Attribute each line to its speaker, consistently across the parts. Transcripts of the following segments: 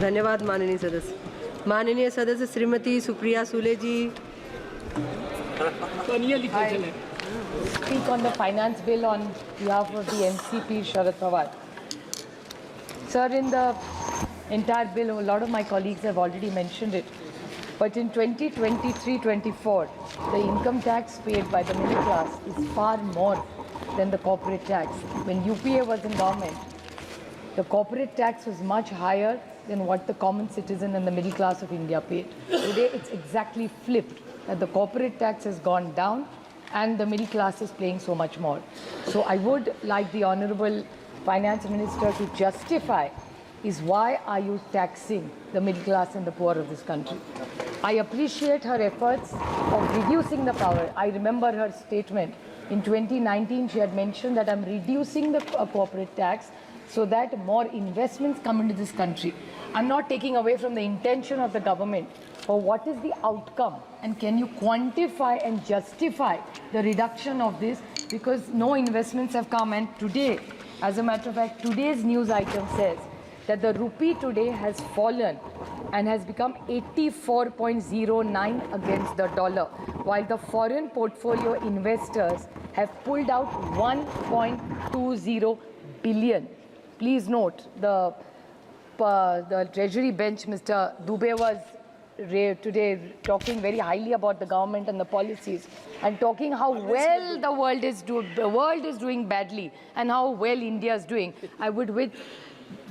Speaker 1: धन्यवाद माननीय सदस्य श्रीमती सुप्रिया सूले जी।
Speaker 2: Speak on the finance bill on behalf of the NCP, Sharad Pawar. Sir, in the entire bill, a lot of my colleagues have already mentioned it, but in 2023-24, the income tax paid by the middle class is far more than the corporate tax. When UPA was in government, the corporate tax was much higher than what the common citizen and the middle class of India paid. Today, it's exactly flipped, that the corporate tax has gone down and the middle class is paying so much more. So I would like the Honorable Finance Minister to justify is why are you taxing the middle class and the poor of this country? I appreciate her efforts of reducing the power. I remember her statement in 2019, she had mentioned that I'm reducing the corporate tax so that more investments come into this country. I'm not taking away from the intention of the government, but what is the outcome? And can you quantify and justify the reduction of this? Because no investments have come, and today, as a matter of fact, today's news item says that the rupee today has fallen and has become 84.09 against the dollar, while the foreign portfolio investors have pulled out 1.20 billion. Please note, the Treasury bench, Mr. Dubey, was today talking very highly about the government and the policies, and talking how well the world is doing badly and how well India is doing. I would, with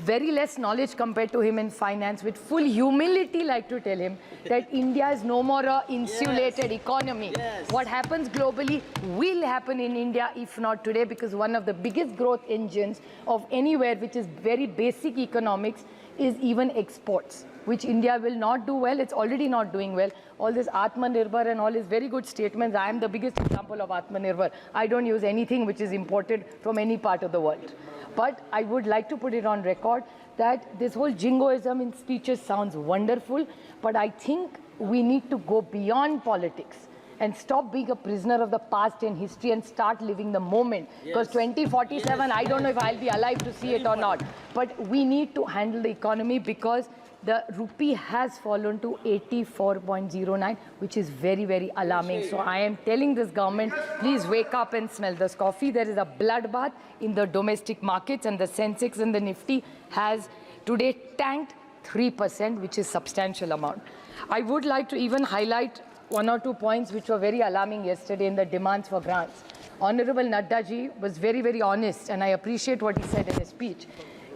Speaker 2: very less knowledge compared to him in finance, with full humility, like to tell him that India is no more a insulated economy. What happens globally will happen in India, if not today, because one of the biggest growth engines of anywhere, which is very basic economics, is even exports, which India will not do well. It's already not doing well. All this Atmanirbhar and all is very good statements. I am the biggest example of Atmanirbhar. I don't use anything which is imported from any part of the world. But I would like to put it on record that this whole jingoism in speeches sounds wonderful, but I think we need to go beyond politics and stop being a prisoner of the past and history and start living the moment. Because 2047, I don't know if I'll be alive to see it or not. But we need to handle the economy, because the rupee has fallen to 84.09, which is very, very alarming. So I am telling this government, please wake up and smell this coffee. There is a bloodbath in the domestic markets, and the Sensex and the Nifty has today tanked 3%, which is substantial amount. I would like to even highlight one or two points which were very alarming yesterday in the demands for grants. Honorable Nadda ji was very, very honest, and I appreciate what he said in his speech.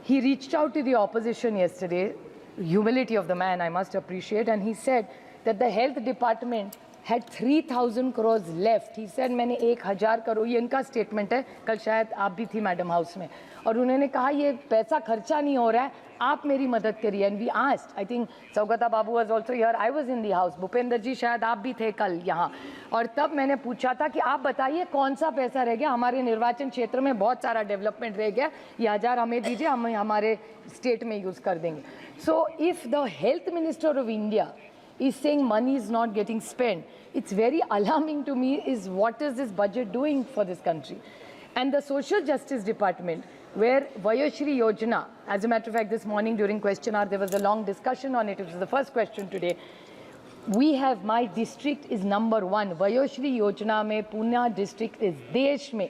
Speaker 2: He reached out to the opposition yesterday, humility of the man I must appreciate, and he said that the health department had 3,000 crores left. He said, मैंने 1,000 करोड़, ये इनका statement है, कल शायद आप भी थी madam house में, और उन्होंने कहा ये पैसा खर्चा नहीं हो रहा है, आप मेरी मदद करिए. And we asked, I think Saugata babu was also here, I was in the house, Bhupendra ji शायद आप भी थे कल यहाँ, और तब मैंने पूछा था कि आप बताइए कौन सा पैसा रह गया, हमारे निर्वाचन क्षेत्र में बहुत सारा डेवलपमेंट रह गया, ये 1,000 हमें दीजिए, हम हमारे स्टेट में यूज़ कर देंगे. So if the health minister of India is saying money is not getting spent, it's very alarming to me is what is this budget doing for this country. And the Social Justice Department, where Vayashri Yojana, as a matter of fact, this morning during question hour, there was a long discussion on it. It was the first question today. We have, my district is number 1. Vayashri Yojana में Pune district is देश में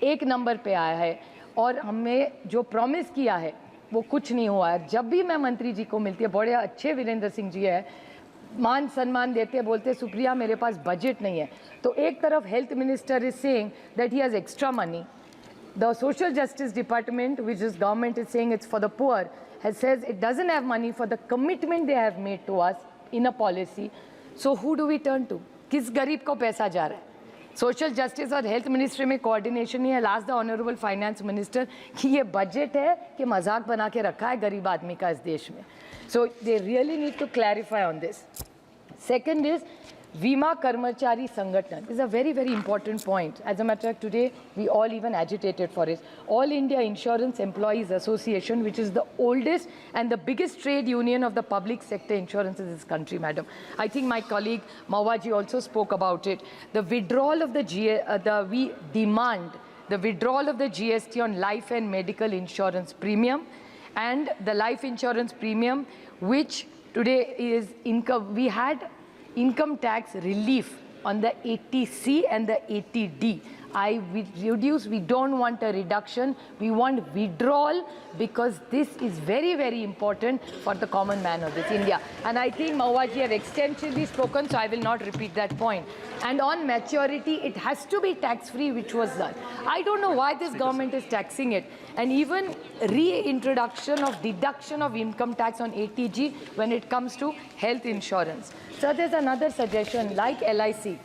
Speaker 2: 1 number पे आया है, और हमें जो promise किया है वो कुछ नहीं हुआ है. जब भी मैं मंत्री जी को मिलती है, बड़े अच्छे वीरेंद्र सिंह जी है, मान सम्मान देते हैं, बोलते सुप्रिया मेरे पास बजट नहीं है. तो एक तरफ health minister is saying that he has extra money, the social justice department which is government is saying it's for the poor has says it doesn't have money for the commitment they have made to us in a policy. So who do we turn to? किस गरीब को पैसा जा रहा है? Social justice और health ministry में coordination नहीं है. Last the honourable finance minister कि ये बजट है कि मजाक बना के रखा है गरीब आदमी का इस देश में. So they really need to clarify on this. Second is Veema Karmachari Sangathan. This is a very, very important point. As a matter of fact, today we all even agitated for it. All India Insurance Employees Association, which is the oldest and the biggest trade union of the public sector insurance in this country, madam. I think my colleague Mawaji also spoke about it. The withdrawal of the we demand the withdrawal of the GST on life and medical insurance premium, and the life insurance premium, which today is income. We had income tax relief on the 80C and the 80D. We don't want a reduction, we want withdrawal, because this is very, very important for the common man of this India. And I think Mahuaji have extensively spoken, so I will not repeat that point. And on maturity, it has to be tax-free, which was done. I don't know why this government is taxing it. And even reintroduction of deduction of income tax on ATG when it comes to health insurance. So there's another suggestion, like LIC.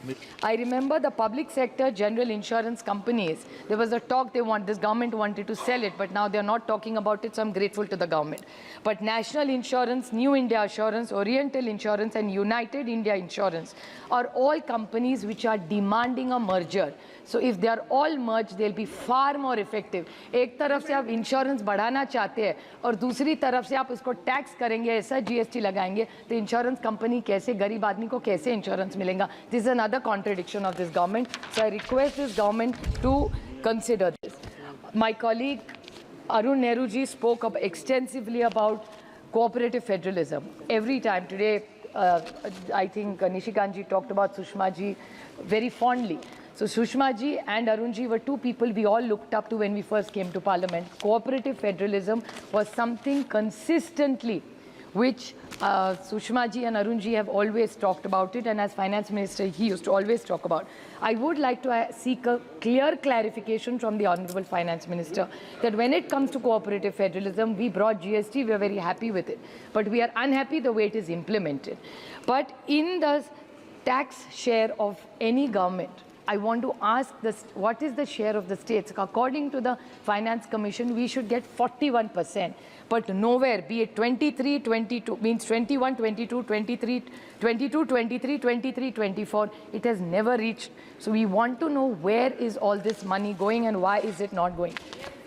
Speaker 2: I remember the public sector general insurance companies, there was a talk this government wanted to sell it, but now they're not talking about it, so I'm grateful to the government. But National Insurance, New India Assurance, Oriental Insurance and United India Insurance are all companies which are demanding a merger. So if they are all merged, they'll be far more effective. एक तरफ से आप insurance बढ़ाना चाहते हैं और दूसरी तरफ से आप उसको टैक्स करेंगे, ऐसा जीएसटी लगाएंगे, तो इंश्योरेंस कंपनी कैसे, गरीब आदमी को कैसे इंश्योरेंस मिलेगा? This is another contradiction of this government. So I request this government to consider this. My colleague Arun Nehru ji spoke extensively about cooperative federalism. Every time today, I think Nishikant ji talked about Sushma ji very fondly. So Sushma ji and Arun ji were two people we all looked up to when we first came to Parliament. Cooperative federalism was something consistently which Sushma ji and Arun ji have always talked about it, and as Finance Minister he used to always talk about. I would like to seek a clear clarification from the Honourable Finance Minister that when it comes to cooperative federalism, we brought GST, we are very happy with it, but we are unhappy the way it is implemented. But in the tax share of any government, I want to ask this, what is the share of the states? According to the Finance Commission, we should get 41%. But nowhere, be it 23, 22, means 21, 22, 23, 22, 23, 23, 24, it has never reached. So we want to know where is all this money going and why is it not going.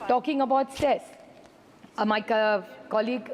Speaker 2: Talking about cess, my colleague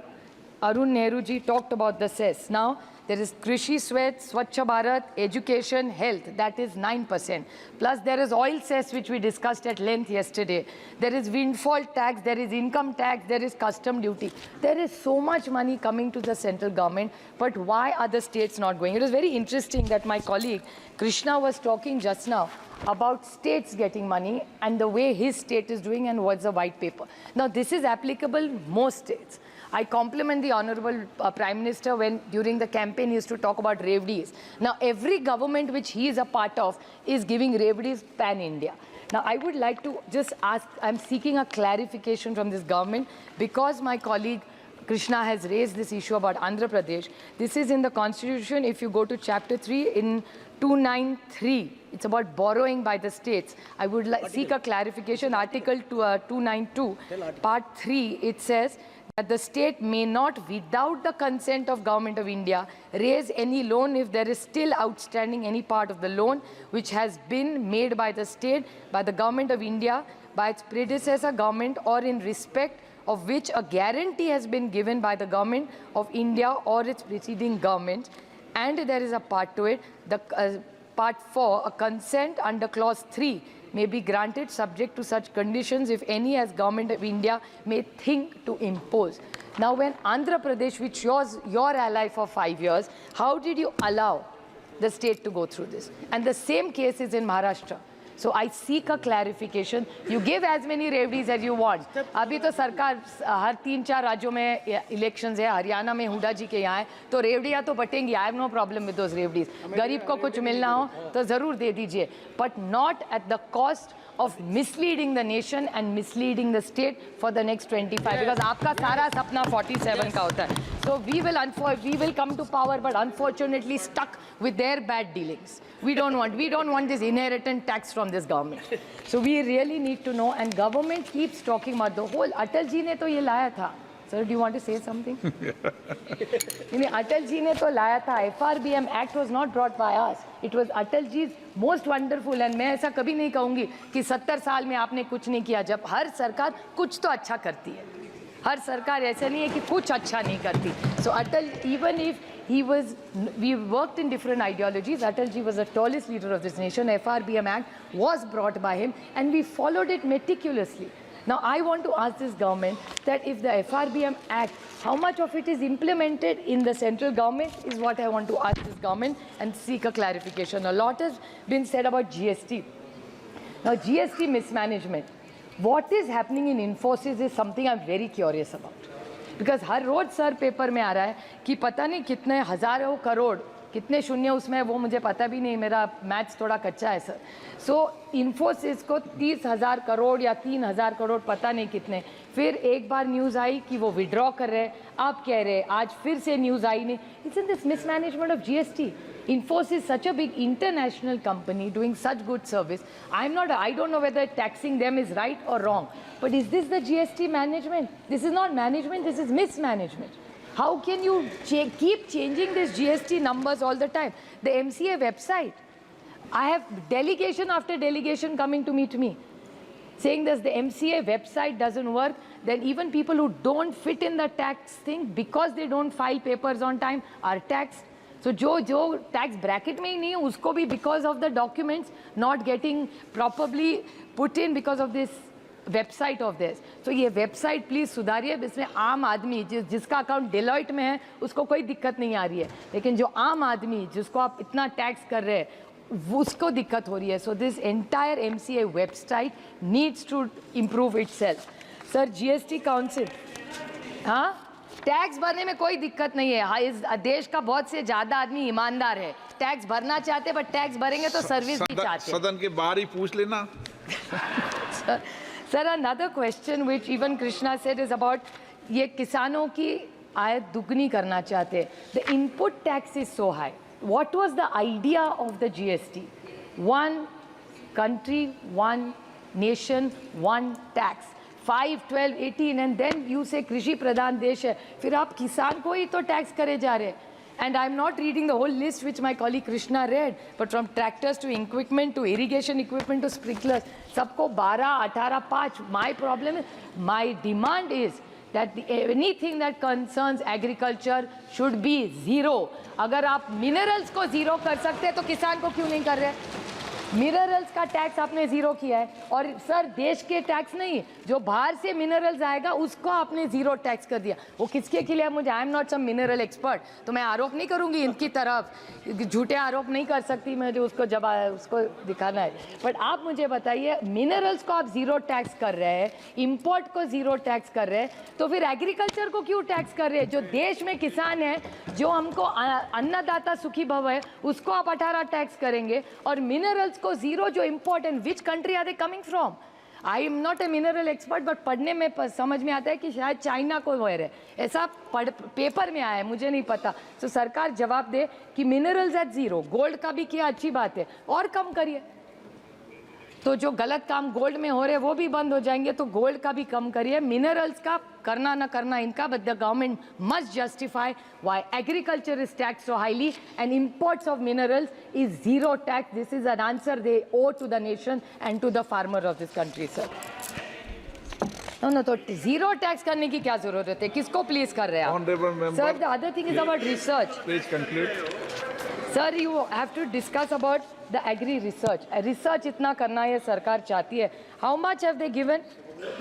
Speaker 2: Arun Nehru ji talked about the cess. Now, there is Krishi Swet, Swachh Bharat, education, health, that is 9%. Plus there is oil cess, which we discussed at length yesterday. There is windfall tax, there is income tax, there is custom duty. There is so much money coming to the central government, but why are the states not going? It was very interesting that my colleague Krishna was talking just now about states getting money and the way his state is doing and what's the white paper. Now this is applicable most states. I compliment the Honourable Prime Minister when during the campaign he used to talk about Revdis. Now every government which he is a part of is giving Revdis pan-India. Now I would like to just ask, I'm seeking a clarification from this government because my colleague Krishna has raised this issue about Andhra Pradesh. This is in the Constitution. If you go to Chapter 3 in 293, it's about borrowing by the states. I would seek a clarification. Article 292, Part 3, it says that the state may not, without the consent of Government of India, raise any loan if there is still outstanding any part of the loan which has been made by the state, by the Government of India, by its predecessor government, or in respect of which a guarantee has been given by the Government of India or its preceding government. And there is a part to it, the Part 4, a consent under Clause 3 may be granted subject to such conditions if any as Government of India may think to impose. Now when Andhra Pradesh, which was your ally for 5 years, how did you allow the state to go through this? And the same case is in Maharashtra. So I seek a clarification. You give as many Revdis as you want. अभी तो सरकार हर 3-4 राज्यों में elections है, हरियाणा में हुडा जी के यहाँ है, तो रेवड़ियाँ तो बटेंगी. I have no problem with those Revdis. गरीब को कुछ मिलना हो तो ज़रूर दे दीजिए, but not at the cost of misleading the nation and misleading the state for the next 25. Because आपका सारा सपना 47 का होता है. So we will come to power, but unfortunately stuck with their bad dealings. We don't want this inheritance tax from this government. So we really need to know, and government keeps talking about the whole. Atal ji ने तो ये लाया था. Sir, do you want to say something? Atal ji ने तो लाया था. FRBM Act was not brought by us. It was Atal ji's most wonderful, and मैं ऐसा कभी नहीं कहूँगी कि 70 साल में आपने कुछ नहीं किया. जब हर सरकार कुछ तो अच्छा करती है. हर सरकार ऐसा नहीं है कि कुछ अच्छा नहीं करती. So Atal, even if we worked in different ideologies, Atal ji was the tallest leader of this nation. FRBM Act was brought by him and we followed it meticulously. Now, I want to ask this government that if the FRBM Act, how much of it is implemented in the central government is what I want to ask this government and seek a clarification. A lot has been said about GST. Now, GST mismanagement. What is happening in Infosys is something I'm very curious about. Because हर रोज sir paper में आ रहा है कि पता नहीं कितने हज़ारों करोड़ कितने शून्य उसमें वो मुझे पता भी नहीं, मेरा मैथ्स थोड़ा कच्चा है सर. सो इन्फोसिस को 30,000 करोड़ या 3,000 करोड़ पता नहीं कितने, फिर एक बार न्यूज़ आई कि वो विड्रॉ कर रहे हैं, आप कह रहे हैं आज फिर से न्यूज़ आई नहीं. It's in this mismanagement of GST. Infosys, such a big international company doing such good service. I don't know whether taxing them is right or wrong. But is this the GST management? This is not management, this is mismanagement. How can you keep changing these GST numbers all the time? The MCA website, I have delegation after delegation coming to meet me, saying that the MCA website doesn't work, then even people who don't fit in the tax thing because they don't file papers on time are taxed. So जो tax bracket में ही नहीं है उसको भी because of the documents not getting properly put in because of this website of theirs. So ये website please सुधारिए, इसमें आम आदमी जिसका अकाउंट Deloitte में है उसको कोई दिक्कत नहीं आ रही है, लेकिन जो आम आदमी जिसको आप इतना टैक्स कर रहे हैं उसको दिक्कत हो रही है. So this entire MCA website needs to improve itself. Sir, GST Council, हाँ टैक्स भरने में कोई दिक्कत नहीं है. हाँ, इस देश का बहुत से ज़्यादा आदमी ईमानदार है, टैक्स भरना चाहते बट टैक्स भरेंगे तो सर्विस भी चाहते.
Speaker 3: सदन के बाहर ही पूछ लेना.
Speaker 2: Sir, another question which even Krishna said is about ये किसानों की आय दुगनी करना चाहते. The input tax is so high. What was the idea of the GST? One country, one nation, one tax. 5, 12, 18 and then you say कृषि प्रधान देश है, फिर आप किसान को ही तो टैक्स करे जा रहे हैं. And I'm not reading the whole list which my colleague Krishna read, but from tractors to equipment to irrigation equipment to sprinklers, सबको 12, 18, 5. My problem is, my demand is that anything that concerns agriculture should be zero. अगर आप minerals को zero कर सकते हैं तो किसान को क्यों नहीं कर रहे? मिनरल्स का टैक्स आपने जीरो किया है, और सर देश के टैक्स नहीं, जो बाहर से मिनरल्स आएगा उसको आपने जीरो टैक्स कर दिया. वो किसके के लिए? मुझे I am not some mineral expert, तो मैं आरोप नहीं करूंगी इनकी तरफ, झूठे आरोप नहीं कर सकती मैं, जो उसको जब उसको दिखाना है. बट आप मुझे बताइए, मिनरल्स को आप जीरो टैक्स कर रहे हैं, इंपोर्ट को जीरो टैक्स कर रहे हैं, तो फिर एग्रीकल्चर को क्यों टैक्स कर रहे हैं? जो देश में किसान है, जो हमको अन्नदाता सुखी भव है, उसको आप 18 टैक्स करेंगे, और मिनरल्स को जीरो जो import, and which country are they coming from? I am not a mineral expert, but पढ़ने में समझ में आता है कि शायद चाइना को वेयर है, ऐसा पेपर में आया है, मुझे नहीं पता. तो सरकार जवाब दे कि मिनरल्स एट जीरो. गोल्ड का भी किया, अच्छी बात है, और कम करिए. तो जो गलत काम गोल्ड में हो रहे हैं वो भी बंद हो जाएंगे, तो गोल्ड का भी कम करिए. मिनरल्स का करना ना करना इनका, but the government must justify why agriculture is tax so highly and imports of minerals is zero tax. This is an answer they owe to the nation and to the farmer of this country. Sir no, तो zero tax करने की क्या जरूरत है? किसको please कर रहे हैं? Sir, the other thing is about research.
Speaker 3: Please conclude.
Speaker 2: Sir, you have to discuss about the agri research. Research इतना करना ये सरकार चाहती है. How much have they given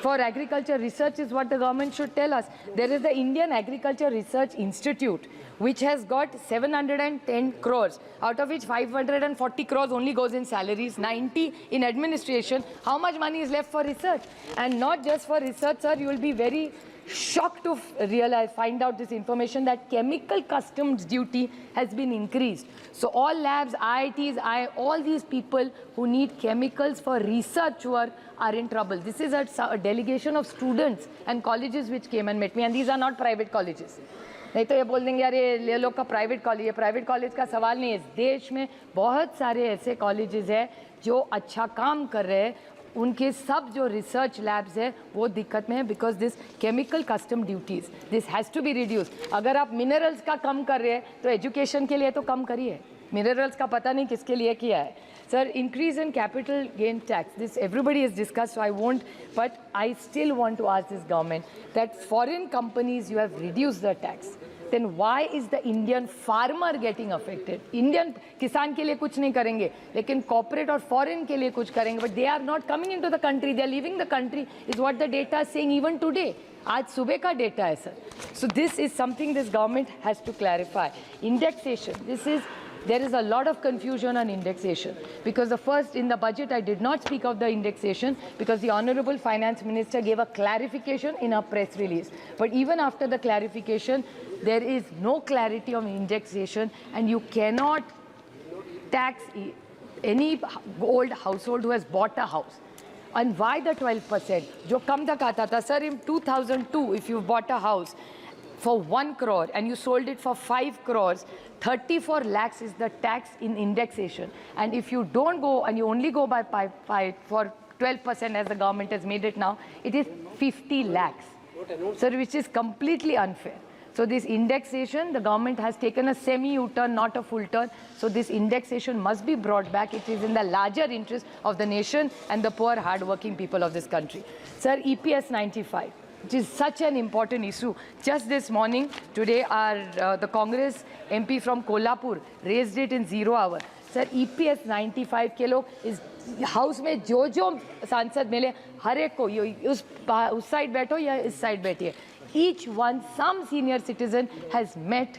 Speaker 2: for agriculture research is what the government should tell us. There is the Indian Agriculture Research Institute which has got 710 crores, out of which 540 crores only goes in salaries, 90 in administration. How much money is left for research? And not just for research, sir, you will be very shocked to find out this information that chemical customs duty has been increased. So all labs, IITs, all these people who need chemicals for research work are in trouble. This is a delegation of students and colleges which came and met me, and these are not private colleges. नहीं तो ये बोल देंगे यार ये लोग का private college, ये प्राइवेट कॉलेज का सवाल नहीं है. इस देश में बहुत सारे ऐसे कॉलेजेस हैं जो अच्छा काम कर रहे हैं, उनके सब जो रिसर्च लैब्स है वो दिक्कत में है because this chemical custom duties, this has to be reduce. अगर आप मिनरल्स का कम कर रहे हैं तो एजुकेशन के लिए तो कम करिए. मिनरल्स का पता नहीं किसके लिए किया है. Sir, increase in capital gain tax, this everybody has discussed, so I won't, but I still want to ask this government that foreign companies, you have reduced the tax. then why is the Indian farmer getting affected? Indian किसान के लिए कुछ नहीं करेंगे, लेकिन corporate और foreign के लिए कुछ करेंगे, but they are not coming into the country, they are leaving the country, is what the data is saying even today. आज सुबह का डेटा है sir. So this is something this government has to clarify. Indexation, there is a lot of confusion on indexation, because the first in the budget I did not speak of the indexation because the Honorable Finance Minister gave a clarification in a press release. But even after the clarification, there is no clarity on indexation, and you cannot tax any old household who has bought a house. And why the 12%? जो कम तक आता था, sir, in 2002, if you bought a house for 1 crore and you sold it for 5 crores, 34 lakhs is the tax in indexation. And if you don't go and you only go by for 12% as the government has made it now, it is 50 lakhs. Sir, which is completely unfair. So this indexation, the government has taken a semi-U-turn, not a full turn. So this indexation must be brought back. It is in the larger interest of the nation and the poor, hard-working people of this country. Sir, EPS 95, which is such an important issue. Just this morning, today, the Congress MP from Kolhapur raised it in 0 hour. Sir, EPS 95 के लोग इस house में जो सांसद मिले, हर एक को उस साइड बैठो या इस साइड बैठिए, each one, some senior citizen has met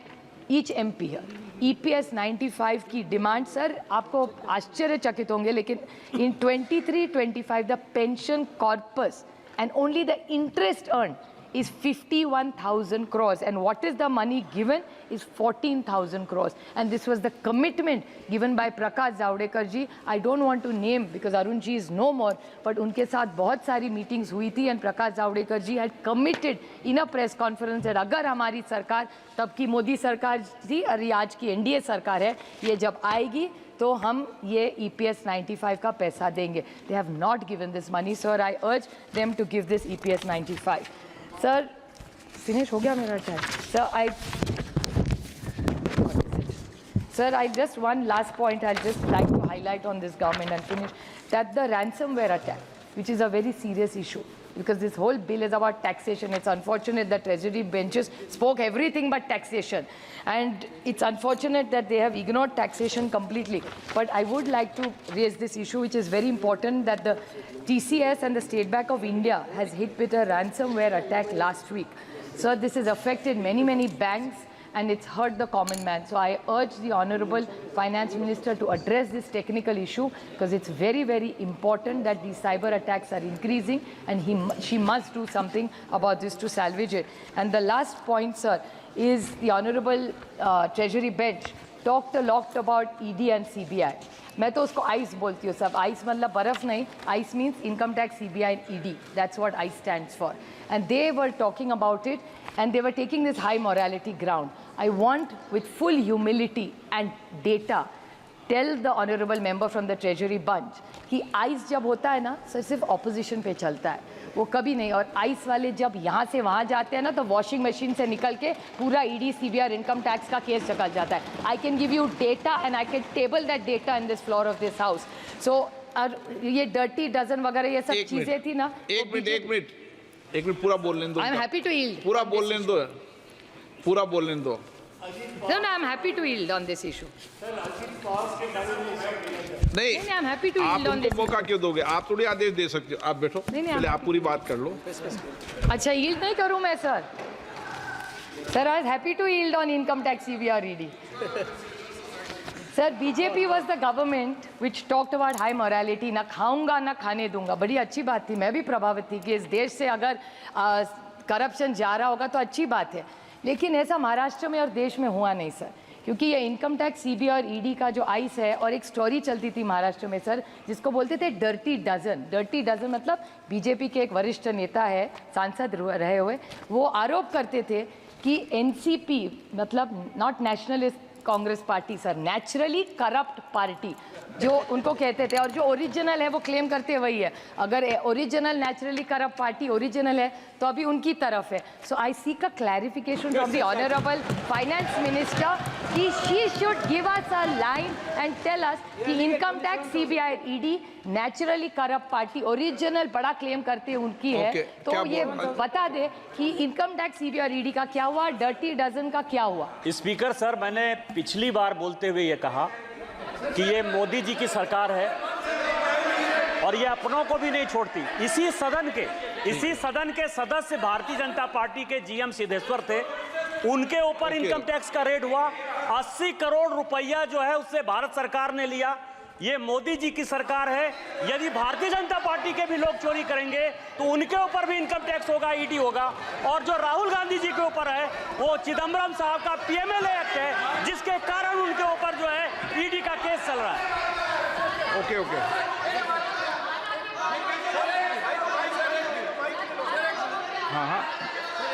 Speaker 2: each MP here. EPS 95 की डिमांड, सर, आपको आश्चर्यचकित होंगे, लेकिन in 23-25 the pension corpus and only the interest earned is 51,000 crores, and what is the money given is 14,000 crores. And this was the commitment given by Prakash Zavadekar ji. I don't want to name because Arun ji is no more, but उनके साथ बहुत सारी meetings हुई थी, and Prakash Zavadekar ji had committed in a press conference that अगर हमारी सरकार, तब की मोदी सरकार थी और ये आज की NDA सरकार है, ये जब आएगी तो हम ये EPS 95 का पैसा देंगे. They have not given this money, sir. I urge them to give this EPS 95. Sir, finish हो गया मेरा time. Sir, I just one last point I'll just like to highlight on this government and finish, that the ransomware attack, which is a very serious issue, because this whole bill is about taxation. It's unfortunate that Treasury benches spoke everything but taxation. And it's unfortunate that they have ignored taxation completely. But I would like to raise this issue, which is very important, that the TCS and the State Bank of India has hit with a ransomware attack last week. So this has affected many banks, and it's hurt the common man. So I urge the Honorable Finance Minister to address this technical issue, because it's very important that these cyber attacks are increasing, and she must do something about this to salvage it. And the last point, sir, is the Honorable Treasury Bench talked a lot about ED and CBI. मैं तो उसको ICE बोलती हूँ सब. ICE मतलब बर्फ नहीं. ICE means Income Tax, CBI and ED. That's what ICE stands for. And they were talking about it, and they were taking this high morality ground. I want, with full humility and data, tell the honorable member from the Treasury bunch कि ICE जब होता है ना, सिर्फ opposition पे चलता है, वो कभी नहीं. और ICE वाले जब यहाँ से वहाँ जाते हैं ना, तो washing machine से निकल के पूरा ED, CBI और income tax का केस निकल जाता है. I can give you data and I can table that data in this floor of this house. So ये dirty dozen वगैरह ये सब चीजें थी ना.
Speaker 3: एक मिनट पूरा बोल लेने दो.
Speaker 2: I'm happy to yield.
Speaker 3: पूरा बोल लेने दो.
Speaker 2: No, I'm happy to yield on this issue.
Speaker 3: नहीं,
Speaker 2: I'm happy to yield on this.
Speaker 3: आप उनको मौका क्यों दोगे? आप थोड़ी आदेश दे सकते हो. आप बैठो. पहले आप पूरी बात कर लो.
Speaker 2: अच्छा, yield नहीं करूँ मैं, sir. Sir, I was happy to yield on income tax, CBI, ED. Sir, BJP was the government which talked about high morality. ना खाऊंगा ना खाने दूंगा. बड़ी अच्छी बात थी. मैं भी प्रभावित थी कि इस देश से अगर करप्शन जा रहा होगा तो अच्छी बात है. लेकिन ऐसा महाराष्ट्र में और देश में हुआ नहीं, सर, क्योंकि ये इनकम टैक्स, सीबीआई और ईडी का जो आइस है, और एक स्टोरी चलती थी महाराष्ट्र में, सर, जिसको बोलते थे डर्टी डजन. डर्टी डजन मतलब बीजेपी के एक वरिष्ठ नेता है, सांसद रहे हुए, वो आरोप करते थे कि एनसीपी मतलब not nationalist Congress party sir, naturally corrupt party जो उनको कहते थे, और जो ओरिजिनल है वो क्लेम करते वही है। अगर original naturally corrupt party original है तो अभी उनकी तरफ है। So I seek a clarification from the honourable finance minister कि she should give us a line and tell us कि income tax, CBI, ED naturally corrupt party original बड़ा claim करते हैं उनकी है। तो ये बता दे कि इनकम टैक्स, सीबीआई और ईडी का क्या हुआ, डर्टी डजन का क्या हुआ।
Speaker 4: स्पीकर सर, मैंने पिछली बार बोलते हुए ये कहा कि ये मोदी जी की सरकार है और ये अपनों को भी नहीं छोड़ती। इसी सदन के सदस्य भारतीय जनता पार्टी के जीएम सिद्धेश्वर थे, उनके ऊपर इनकम टैक्स का रेड हुआ। 80 करोड़ रुपया जो है उससे भारत सरकार ने लिया। ये मोदी जी की सरकार है। यदि भारतीय जनता पार्टी के भी लोग चोरी करेंगे तो उनके ऊपर भी इनकम टैक्स होगा, ईडी होगा। और जो राहुल गांधी जी के ऊपर है वो चिदम्बरम साहब का पीएमएलए एक्ट है, जिसके कारण उनके ऊपर जो है ईडी का केस चल रहा है।
Speaker 3: Okay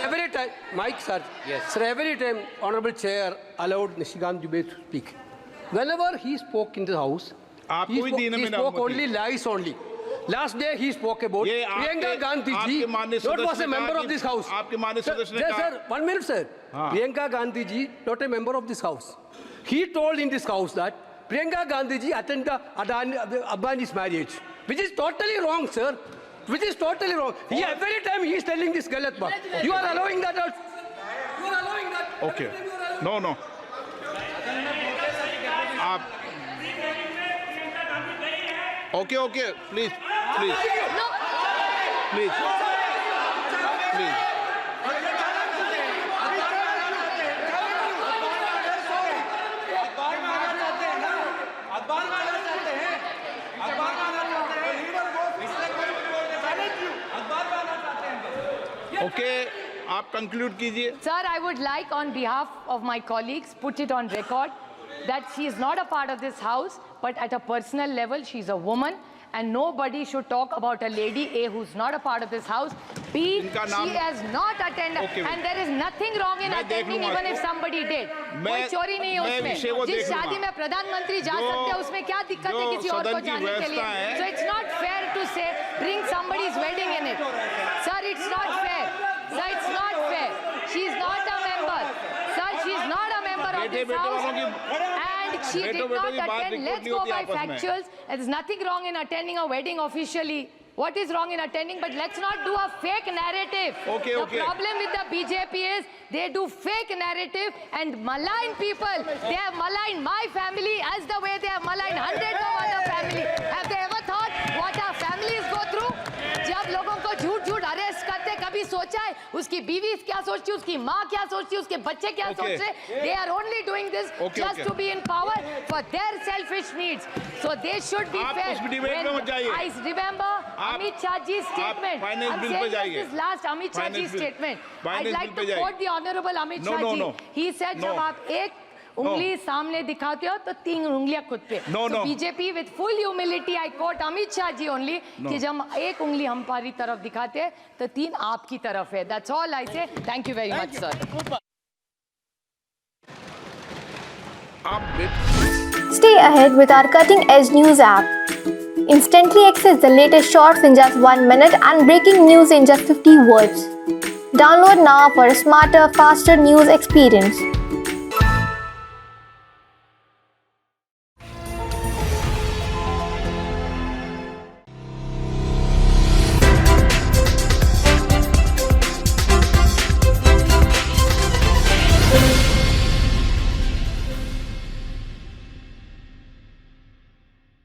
Speaker 5: Every time, Mike sir, yes. Sir, every time Honorable Chair allowed Nishikant Dubey to speak. Whenever he spoke in the House, he spoke only lies only. Last day he spoke about Priyanka Gandhi ji, not was a member of this House.
Speaker 3: आपके माननीय सदस्य ने
Speaker 5: Sir, 1 minute sir. Priyanka Gandhi ji, not a member of this House. He told in this House that Priyanka Gandhi ji attended Adani's marriage, which is totally wrong, sir. Which is totally wrong. Every time he is telling this galat baat. You are allowing that. You are allowing that.
Speaker 3: Okay. No. आप Okay. Please. Okay, आप conclude कीजिए।
Speaker 2: Sir, I would like on behalf of my colleagues put it on record that she is not a part of this house, but at a personal level she is a woman and nobody should talk about a lady A who's not a part of this house. B, she has not attended and there is nothing wrong in attending even if somebody did. कोई चोरी नहीं है उसमें। जिस शादी में प्रधानमंत्री जा सकते हैं उसमें क्या दिक्कत है किसी और को जाने के लिए? So it's not fair to say bring somebody's wedding in it. Sir, it's not fair. Sir, it's not fair. She is not a member. Sir, she is not a member of this house. And she did not attend. Let's go by factuals. There's nothing wrong in attending a wedding officially. What is wrong in attending? But let's not do a fake narrative. The problem with the BJP is they do fake narrative and malign people. They have maligned my family as the way they have maligned hundreds of other families. Have they ever thought what our families go through? जब लोगों को झूठ arrest करते, कभी सोचा है उसकी बीवी क्या सोचती है, उसकी माँ क्या सोचती है, उसके बच्चे क्या सोच रहे? They are only doing this just to be in power for their selfish needs. So they should be fair. I remember Amit Shahji's statement. I'm saying this last Amit Shahji's statement. I'd like to quote the Honorable Amit Shahji. He said, जब आप एक उंगली सामने दिखाते हो तो 3 उंगलियां खुद पे। So BJP with full humility, I quote Amit Shah ji only, कि जब एक उंगली हमारी तरफ दिखाते हैं तो 3 आपकी तरफ है। That's all I say. Thank you very much, sir.
Speaker 6: Stay ahead with our cutting-edge news app. Instantly access the latest shorts in just 1 minute and breaking news in just 50 words. Download now for a smarter, faster news experience.